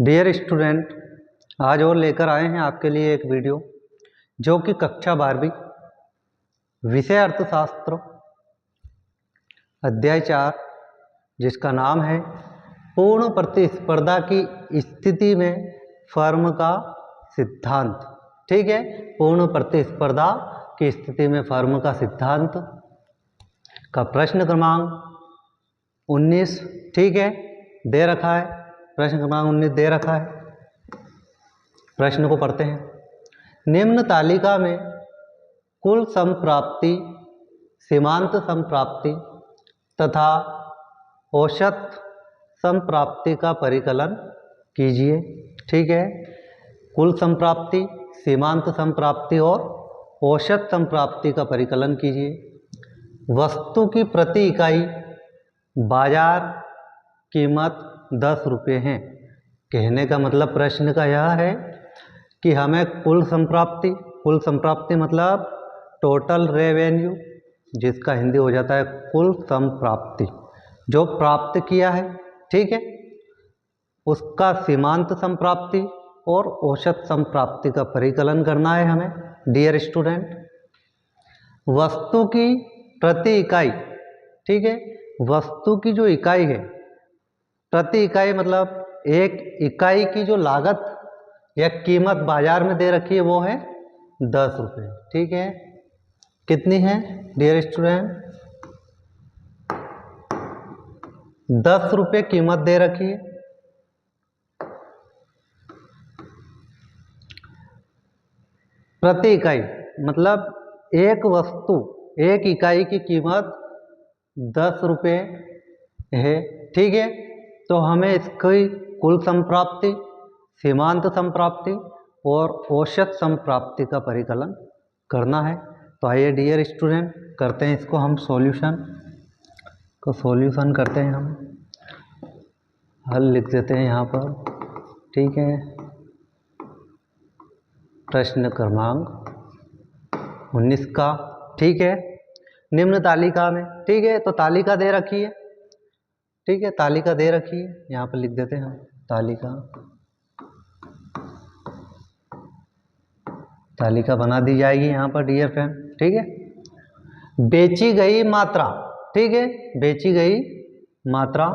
Dear student, आज और लेकर आए हैं आपके लिए एक वीडियो जो कि कक्षा 12वीं विषय अर्थशास्त्र अध्याय 4 जिसका नाम है पूर्ण प्रतिस्पर्धा की स्थिति में फर्म का सिद्धांत। ठीक है, पूर्ण प्रतिस्पर्धा की स्थिति में फर्म का सिद्धांत का प्रश्न क्रमांक 19 ठीक है दे रखा है। प्रश्न क्रमांक 19 दे रखा है। प्रश्न को पढ़ते हैं। निम्न तालिका में कुल संप्राप्ति, सीमांत संप्राप्ति तथा औसत संप्राप्ति का परिकलन कीजिए। ठीक है, कुल संप्राप्ति, सीमांत संप्राप्ति और औसत संप्राप्ति का परिकलन कीजिए। वस्तु की प्रति इकाई बाजार कीमत 10 रुपये है। कहने का मतलब प्रश्न का यह है कि हमें कुल संप्राप्ति मतलब टोटल रेवेन्यू, जिसका हिंदी हो जाता है कुल संप्राप्ति, जो प्राप्त किया है, ठीक है, उसका सीमांत संप्राप्ति और औसत संप्राप्ति का परिकलन करना है हमें। डियर स्टूडेंट, वस्तु की प्रति इकाई, ठीक है, वस्तु की जो इकाई है, प्रति इकाई मतलब एक इकाई की जो लागत या कीमत बाजार में दे रखी है वो है 10 रुपये। ठीक है, कितनी है डियर स्टूडेंट? 10 रुपये कीमत दे रखी है। प्रति इकाई मतलब एक वस्तु, एक इकाई की कीमत 10 रुपये है। ठीक है, तो हमें इसकी कुल संप्राप्ति, सीमांत संप्राप्ति और औसत संप्राप्ति का परिकलन करना है। तो आइए डियर स्टूडेंट करते हैं इसको हम सॉल्यूशन करते हैं। हम हल लिख देते हैं यहाँ पर। ठीक है, प्रश्न क्रमांक 19 का। ठीक है, निम्न तालिका में, ठीक है, तो तालिका दे रखी है। ठीक है, तालिका दे रखी है, यहाँ पर लिख देते हैं हम तालिका बना दी जाएगी यहाँ पर डियर फ्रेंड। ठीक है, बेची गई मात्रा, ठीक है, बेची गई मात्रा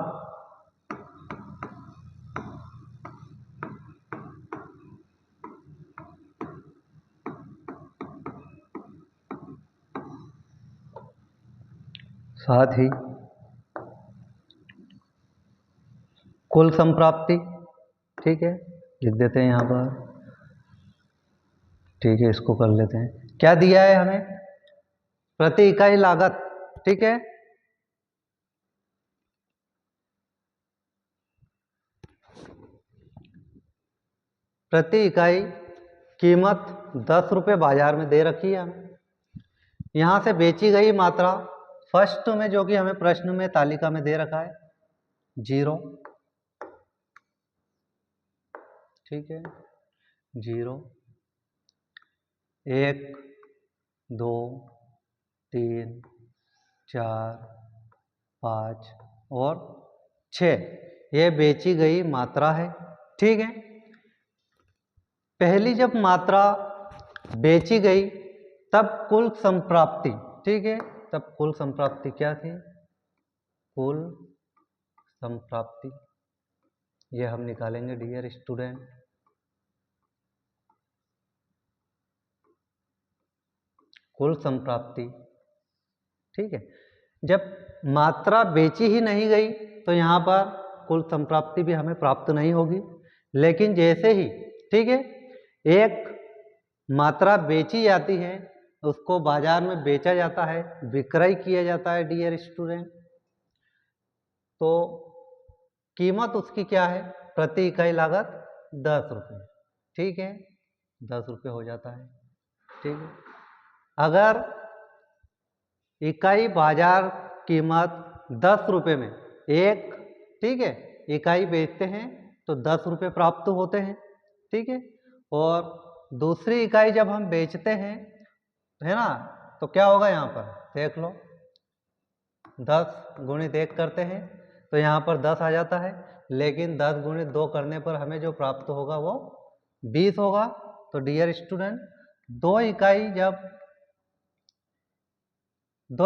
साथ ही कुल संप्राप्ति, ठीक है, लिख देते हैं यहाँ पर। ठीक है, इसको कर लेते हैं। क्या दिया है हमें? प्रति इकाई लागत, ठीक है, प्रति इकाई कीमत 10 रुपये बाजार में दे रखी है हमें। यहाँ से बेची गई मात्रा फर्स्ट में जो कि हमें प्रश्न में तालिका में दे रखा है 0। ठीक है, 0, 1, 2, 3, 4, 5 और 6 ये बेची गई मात्रा है। ठीक है, पहली जब मात्रा बेची गई तब कुल संप्राप्ति, ठीक है, तब कुल संप्राप्ति क्या थी? कुल संप्राप्ति ये हम निकालेंगे डियर स्टूडेंट। कुल संप्राप्ति, ठीक है, जब मात्रा बेची ही नहीं गई तो यहाँ पर कुल संप्राप्ति भी हमें प्राप्त नहीं होगी। लेकिन जैसे ही, ठीक है, एक मात्रा बेची जाती है, उसको बाजार में बेचा जाता है, विक्रय किया जाता है डियर स्टूडेंट, तो कीमत उसकी क्या है? प्रति इकाई लागत 10 रुपये। ठीक है, 10 रुपये हो जाता है। ठीक है, अगर इकाई बाजार कीमत 10 रुपये में एक, ठीक है, इकाई बेचते हैं तो 10 रुपये प्राप्त होते हैं। ठीक है, और दूसरी इकाई जब हम बेचते हैं, है ना, तो क्या होगा? यहाँ पर देख लो, 10 गुणित 1 करते हैं तो यहाँ पर 10 आ जाता है। लेकिन 10 गुणित 2 करने पर हमें जो प्राप्त होगा वो 20 होगा। तो डियर स्टूडेंट, 2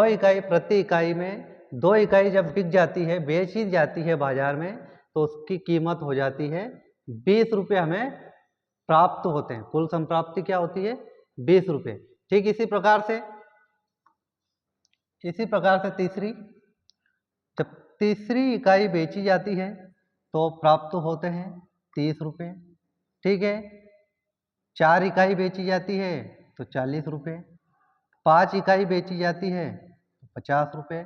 इकाई प्रति इकाई में 2 इकाई जब बिक जाती है, बेची जाती है बाजार में, तो उसकी कीमत हो जाती है 20 रुपये हमें प्राप्त होते हैं। कुल संप्राप्ति क्या होती है? 20 रुपये। ठीक इसी प्रकार से जब तीसरी इकाई बेची जाती है तो प्राप्त होते हैं 30 रुपये। ठीक है, 4 इकाई बेची जाती है तो 40 रुपये, 5 इकाई बेची जाती है तो 50 रुपये,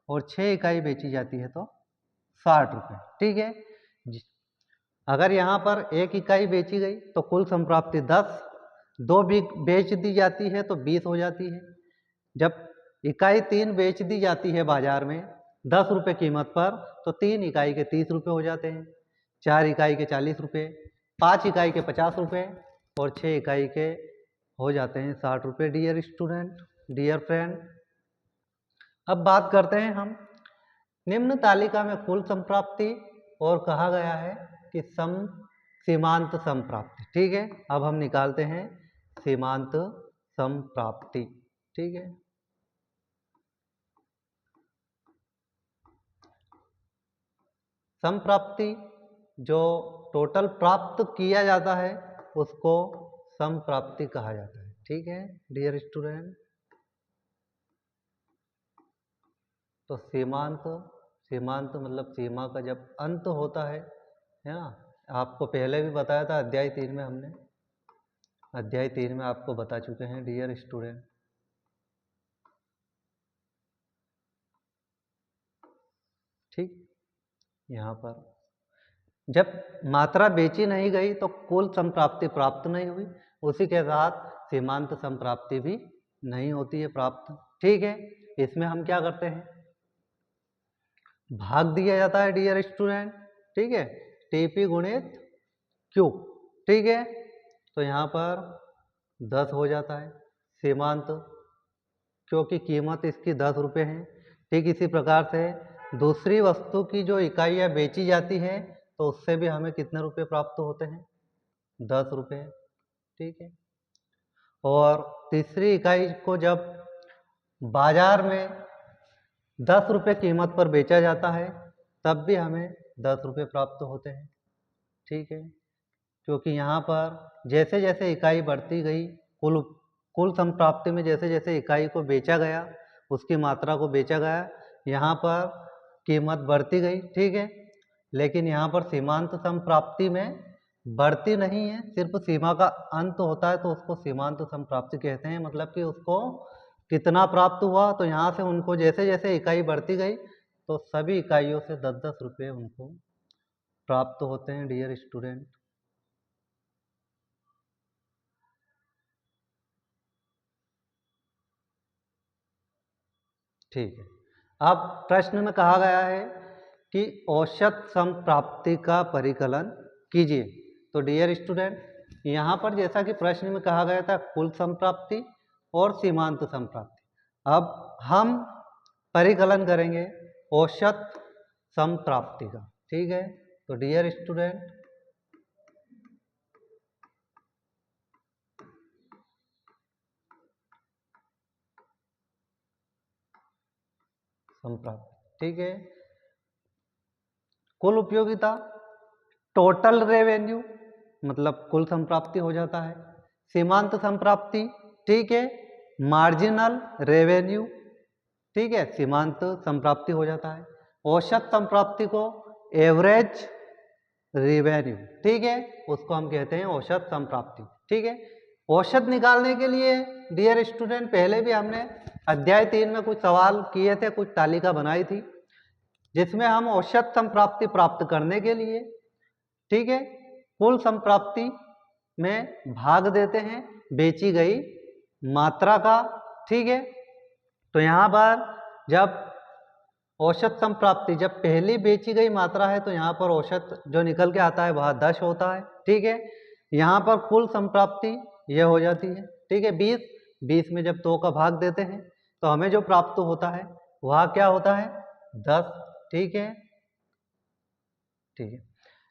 और 6 इकाई बेची जाती है तो 60 रुपये। ठीक है, अगर यहाँ पर 1 इकाई बेची गई तो कुल संप्राप्ति 10, 2 बेच दी जाती है तो 20 हो जाती है। जब इकाई 3 बेच दी जाती है बाजार में 10 रुपये कीमत पर, तो 3 इकाई के 30 रुपये हो जाते हैं, 4 इकाई के 40 रुपये, 5 इकाई के 50 रुपये, और 6 इकाई के हो जाते हैं 60 रुपये। डियर स्टूडेंट, डियर फ्रेंड, अब बात करते हैं हम निम्न तालिका में कुल संप्राप्ति और कहा गया है कि सीमांत संप्राप्ति। ठीक है, अब हम निकालते हैं सीमांत संप्राप्ति। ठीक है, संप्राप्ति जो टोटल प्राप्त किया जाता है उसको संप्राप्ति कहा जाता है। ठीक है डियर स्टूडेंट, तो सीमांत मतलब सीमा का जब अंत होता है ना। आपको पहले भी बताया था अध्याय 3 में, हमने अध्याय 3 में आपको बता चुके हैं डियर स्टूडेंट। ठीक, यहाँ पर जब मात्रा बेची नहीं गई तो कुल संप्राप्ति प्राप्त नहीं हुई, उसी के साथ सीमांत संप्राप्ति भी नहीं होती है प्राप्त। ठीक है, इसमें हम क्या करते हैं, भाग दिया जाता है डियर स्टूडेंट। ठीक है, टीपी गुणित क्यू। ठीक है, तो यहाँ पर 10 हो जाता है सीमांत, क्योंकि कीमत इसकी 10 रुपये है। ठीक इसी प्रकार से दूसरी वस्तु की जो इकाइयाँ बेची जाती है तो उससे भी हमें कितने रुपए प्राप्त होते हैं, 10 रुपये। ठीक है, और तीसरी इकाई को जब बाजार में 10 रुपये कीमत पर बेचा जाता है तब भी हमें 10 रुपये प्राप्त होते हैं। ठीक है, क्योंकि यहाँ पर जैसे जैसे इकाई बढ़ती गई, कुल संप्राप्ति में जैसे जैसे इकाई को बेचा गया, उसकी मात्रा को बेचा गया, यहाँ पर कीमत बढ़ती गई। ठीक है, लेकिन यहाँ पर सीमांत संप्राप्ति में बढ़ती नहीं है, सिर्फ सीमा का अंत होता है, तो उसको सीमांत संप्राप्ति कहते हैं। मतलब कि उसको कितना प्राप्त हुआ, तो यहाँ से उनको जैसे जैसे इकाई बढ़ती गई तो सभी इकाइयों से 10-10 रुपये उनको प्राप्त होते हैं डियर स्टूडेंट। ठीक है, अब प्रश्न में कहा गया है कि औसत संप्राप्ति का परिकलन कीजिए। तो डियर स्टूडेंट, यहाँ पर जैसा कि प्रश्न में कहा गया था कुल संप्राप्ति और सीमांत संप्राप्ति, अब हम परिकलन करेंगे औसत संप्राप्ति का। ठीक है, तो डियर स्टूडेंट, संप्राप्ति। ठीक है, कुल उपयोगिता टोटल रेवेन्यू मतलब कुल संप्राप्ति हो जाता है। सीमांत संप्राप्ति, ठीक है, मार्जिनल रेवेन्यू। ठीक है, सीमांत संप्राप्ति हो जाता है। औसत संप्राप्ति को एवरेज रेवेन्यू, ठीक है, उसको हम कहते हैं औसत संप्राप्ति। ठीक है, औसत निकालने के लिए डियर स्टूडेंट पहले भी हमने अध्याय 3 में कुछ सवाल किए थे, कुछ तालिका बनाई थी, जिसमें हम औसत संप्राप्ति प्राप्त करने के लिए, ठीक है, कुल संप्राप्ति में भाग देते हैं बेची गई मात्रा का। ठीक है, तो यहाँ पर जब औसत संप्राप्ति जब पहली बेची गई मात्रा है तो यहाँ पर औसत जो निकल के आता है वह 10 होता है। ठीक है, यहाँ पर कुल संप्राप्ति यह हो जाती है, ठीक है, 20 में जब 2 का भाग देते हैं तो हमें जो प्राप्त होता है वह क्या होता है, 10। ठीक है, ठीक है।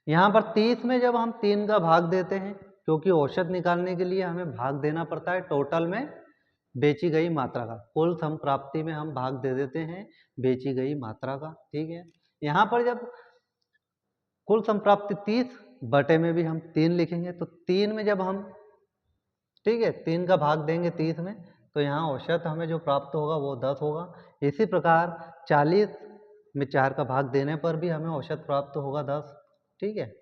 यहाँ पर 30 में जब हम 3 का भाग देते हैं, क्योंकि औसत निकालने के लिए हमें भाग देना पड़ता है टोटल में बेची गई मात्रा का। कुल संप्राप्ति में हम भाग दे देते हैं बेची गई मात्रा का। ठीक है। यहाँ पर जब कुल संप्राप्ति 30 बटे में भी हम 3 लिखेंगे, तो 3 में जब हम, ठीक है, 3 का भाग देंगे 30 में, तो यहाँ औसत हमें जो प्राप्त होगा वो 10 होगा। इसी प्रकार 40 में 4 का भाग देने पर भी हमें औसत प्राप्त होगा 10। ठीक है।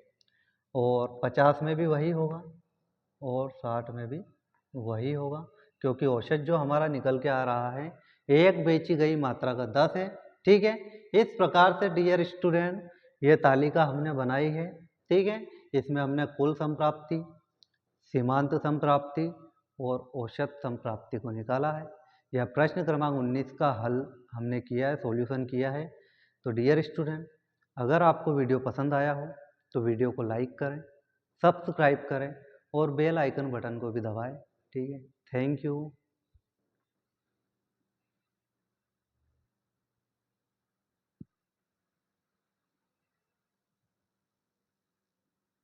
और 50 में भी वही होगा और 60 में भी वही होगा, क्योंकि औसत जो हमारा निकल के आ रहा है एक बेची गई मात्रा का 10 है। ठीक है। इस प्रकार से डियर स्टूडेंट ये तालिका हमने बनाई है। ठीक है। इसमें हमने कुल संप्राप्ति, सीमांत संप्राप्ति और औसत संप्राप्ति को निकाला है। यह प्रश्न क्रमांक 19 का हल हमने किया है, सॉल्यूशन किया है। तो डियर स्टूडेंट, अगर आपको वीडियो पसंद आया हो तो वीडियो को लाइक करें, सब्सक्राइब करें और बेल आइकन बटन को भी दबाएं। ठीक है। Thank you.